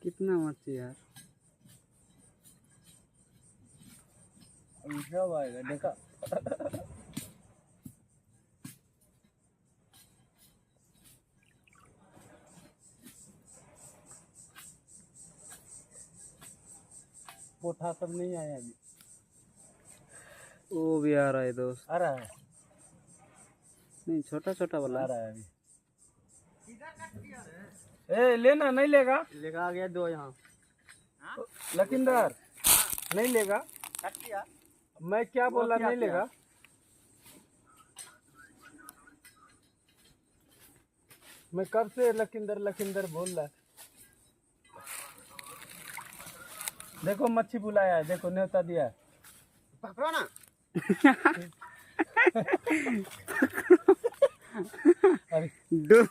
कितना मच्छी यार। सब आएगा देखा। पोठा सब नहीं आया अभी। वो भी आ रहा है दोस्त। आ रहा है नहीं, छोटा छोटा वाला आ रहा है अभी। ए लेना नहीं लेगा? लेगा आ गया दो यहाँ। लखिंदर नहीं लेगा? मैं क्या बोला नहीं लेगा? मैं कब से लखिंदर लखिंदर बोल रहा है। देखो मच्छी बुलाया है, देखो न्योता दिया है। पकड़ो ना। अरे दो